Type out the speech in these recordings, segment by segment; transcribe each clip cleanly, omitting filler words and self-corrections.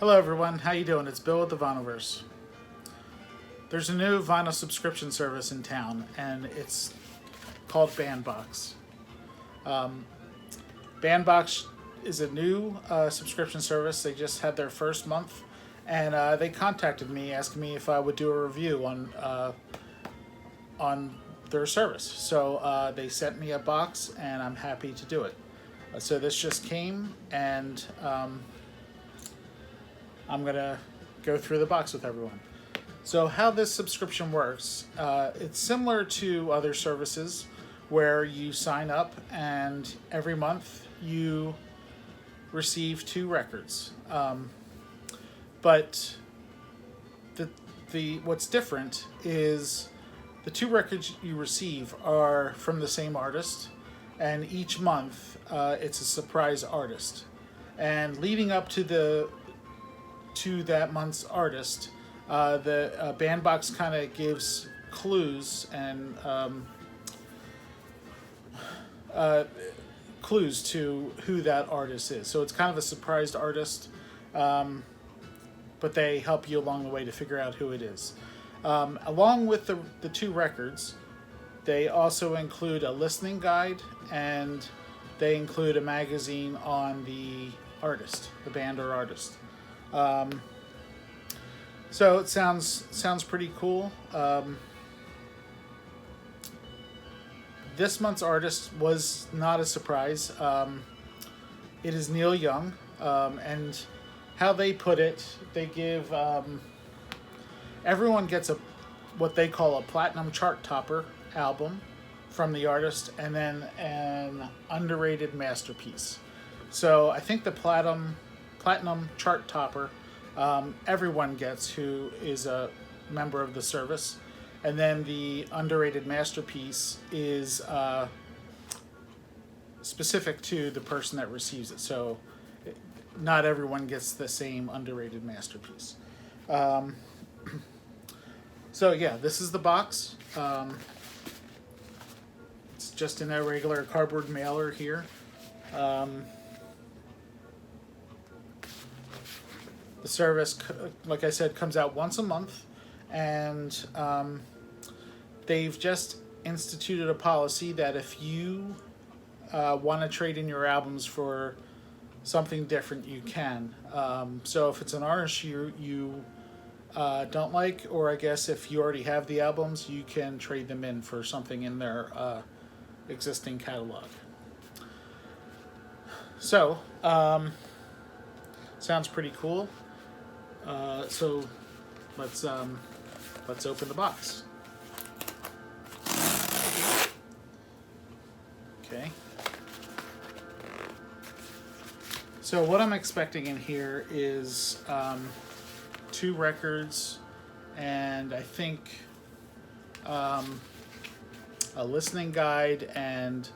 Hello everyone, how you doing? It's Bill with the Vinylverse. There's a new vinyl subscription service in town, and it's called Bandbox. Bandbox is a new subscription service. They just had their first month, and they contacted me asking me if I would do a review on their service. So they sent me a box, and I'm happy to do it. So this just came, and I'm gonna go through the box with everyone. So how this subscription works, it's similar to other services where you sign up and every month you receive 2 records. But the what's different is the 2 records you receive are from the same artist, and each month it's a surprise artist. And leading up to that month's artist, the Bandbox kind of gives clues and clues to who that artist is. So it's kind of a surprised artist, but they help you along the way to figure out who it is. Along with the 2 records, they also include a listening guide, and they include a magazine on the artist, the band or artist. So it sounds pretty cool. This month's artist was not a surprise. It is Neil Young, and how they put it, they give everyone gets what they call a platinum chart topper album from the artist, and then an underrated masterpiece. So I think the platinum chart topper everyone gets who is a member of the service, and then the underrated masterpiece is specific to the person that receives it. So not everyone gets the same underrated masterpiece. So yeah, this is the box. It's just in a regular cardboard mailer here. The service, like I said, comes out once a month, and they've just instituted a policy that if you want to trade in your albums for something different, you can. So if it's an artist you don't like, or I guess if you already have the albums, you can trade them in for something in their existing catalog. So, sounds pretty cool. So let's open the box. Okay. So what I'm expecting in here is 2 records, and I think a listening guide and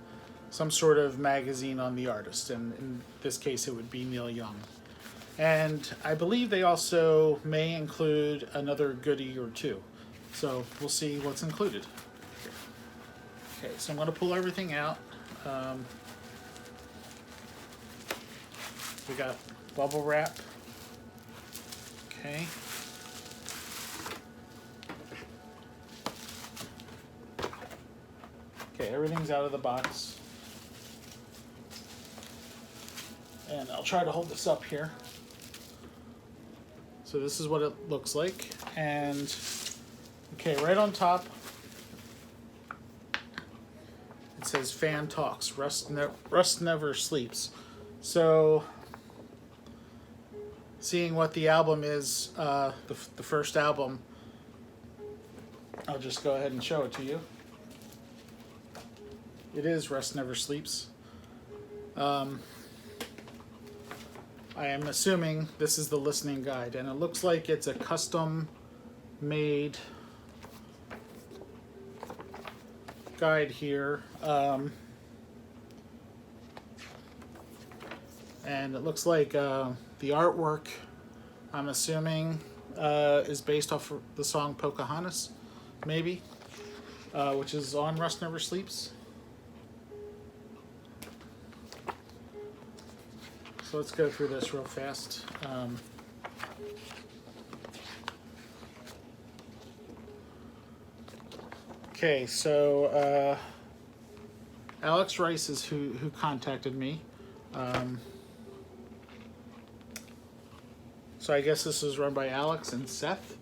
some sort of magazine on the artist, and in this case it would be Neil Young. And I believe they also may include another goodie or 2. So we'll see what's included. Okay, so I'm going to pull everything out. We got bubble wrap. Okay. Okay, everything's out of the box. And I'll try to hold this up here. So this is what it looks like, and okay, right on top it says "Fan Talks." Rust never sleeps. So, seeing what the album is, the first album, I'll just go ahead and show it to you. It is "Rust Never Sleeps." I am assuming this is the listening guide, and it looks like it's a custom-made guide here. And it looks like the artwork, I'm assuming, is based off of the song Pocahontas, maybe, which is on Rust Never Sleeps. So let's go through this real fast. Okay, so Alex Rice is who contacted me. So I guess this is run by Alex and Seth.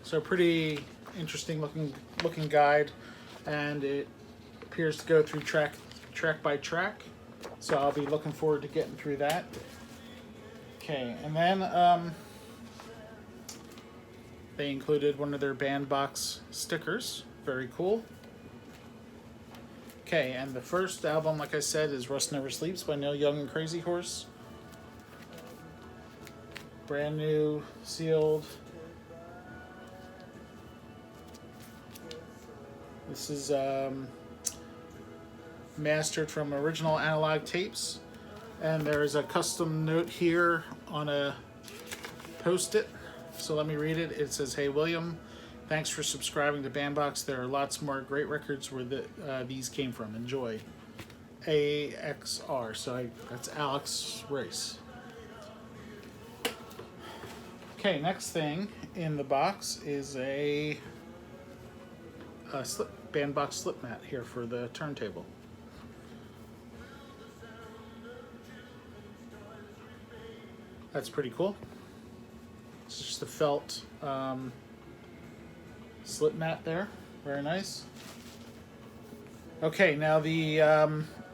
So pretty interesting looking guide, and it appears to go through track by track. So I'll be looking forward to getting through that. Okay, and then they included one of their Bandbox stickers. Very cool. Okay, and the first album, like I said, is Rust Never Sleeps by Neil Young and Crazy Horse. Brand new, sealed. This is mastered from original analog tapes. And there's a custom note here on a post-it. So let me read it. It says, "Hey William, thanks for subscribing to Bandbox. There are lots more great records where these came from. Enjoy. AXR." So that's Alex Rice. Okay, next thing in the box is a Bandbox slip mat here for the turntable. That's pretty cool. It's just a felt slip mat there. Very nice. Okay, now the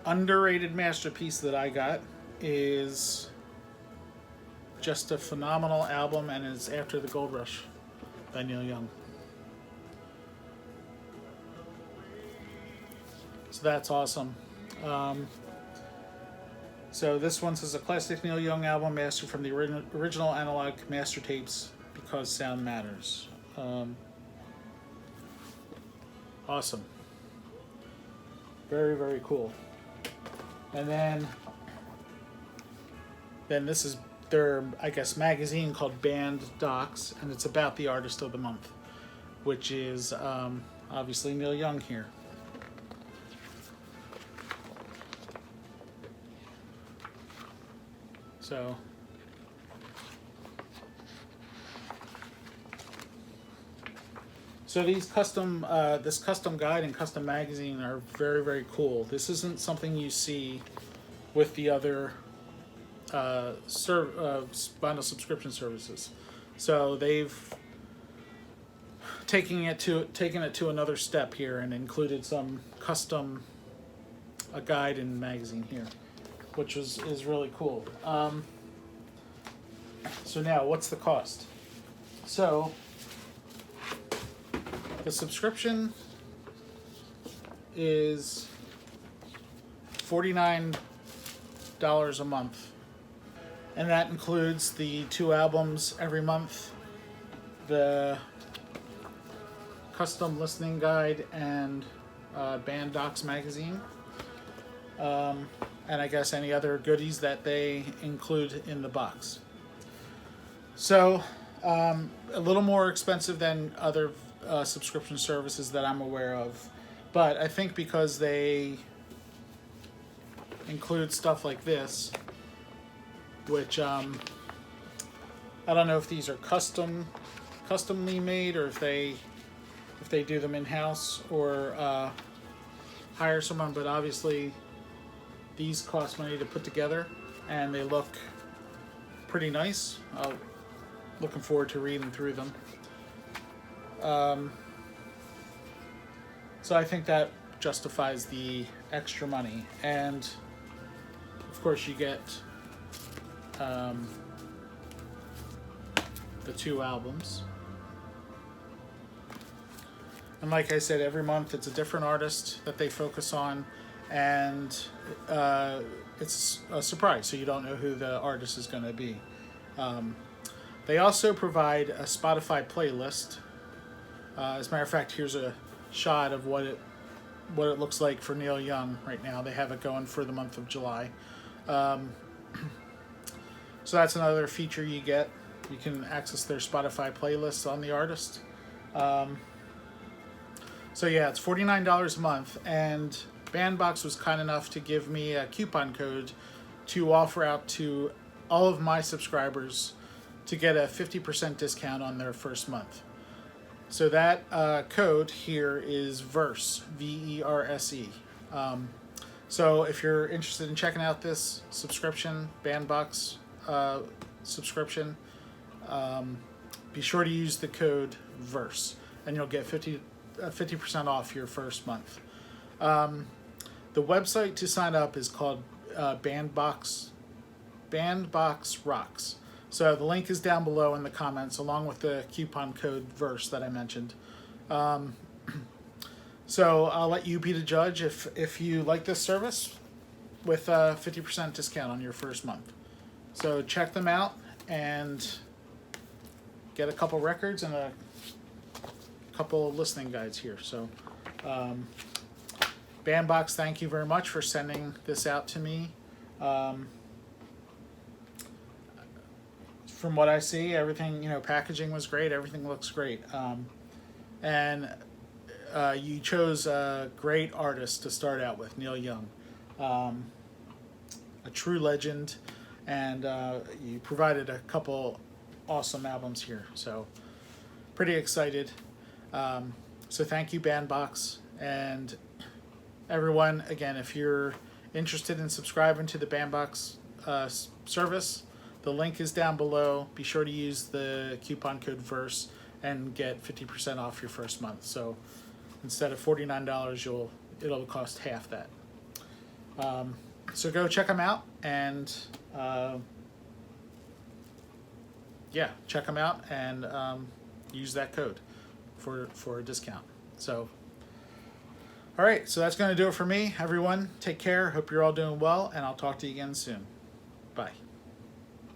underrated masterpiece that I got is just a phenomenal album, and it's After the Gold Rush by Neil Young. So that's awesome. So this one says, a classic Neil Young album mastered from the original analog master tapes because sound matters. Awesome. Very, very cool. And then this is their, I guess, magazine called Bandbox, and it's about the artist of the month, which is obviously Neil Young here. So these this custom guide and custom magazine are very, very cool. This isn't something you see with the other vinyl subscription services. So they've taken it to another step here and included some custom guide and magazine here, which is really cool. So now, what's the cost? So the subscription is $49 a month, and that includes the 2 albums every month, the custom listening guide, and Bandbox magazine. And I guess any other goodies that they include in the box. So, a little more expensive than other subscription services that I'm aware of. But I think because they include stuff like this, which I don't know if these are customly made, or if they do them in-house or hire someone, but obviously these cost money to put together, and they look pretty nice. Looking forward to reading through them. So I think that justifies the extra money. And of course you get the 2 albums. And like I said, every month it's a different artist that they focus on, and it's a surprise, so you don't know who the artist is going to be. They also provide a Spotify playlist. As a matter of fact, here's a shot of what it looks like for Neil Young right now. They have it going for the month of July. So that's another feature you get. You can access their Spotify playlists on the artist. So yeah, it's $49 a month, and Bandbox was kind enough to give me a coupon code to offer out to all of my subscribers to get a 50% discount on their first month. So that code here is VERSE, VERSE. So if you're interested in checking out this subscription, Bandbox subscription, be sure to use the code VERSE, and you'll get 50% off your first month. The website to sign up is called Bandbox Rocks. So the link is down below in the comments, along with the coupon code VERSE that I mentioned. So I'll let you be the judge if you like this service with a 50% discount on your first month. So check them out and get a couple records and a couple listening guides here. So Bandbox, thank you very much for sending this out to me. From what I see, everything, packaging was great. Everything looks great. And you chose a great artist to start out with, Neil Young, a true legend, and you provided a couple awesome albums here. So pretty excited. So thank you, Bandbox. And everyone, again, if you're interested in subscribing to the Bandbox service, the link is down below. Be sure to use the coupon code VERSE and get 50% off your first month. So instead of $49, it'll cost half that. So go check them out, and check them out and use that code for a discount. So, all right, so that's going to do it for me. Everyone, take care. Hope you're all doing well, and I'll talk to you again soon. Bye.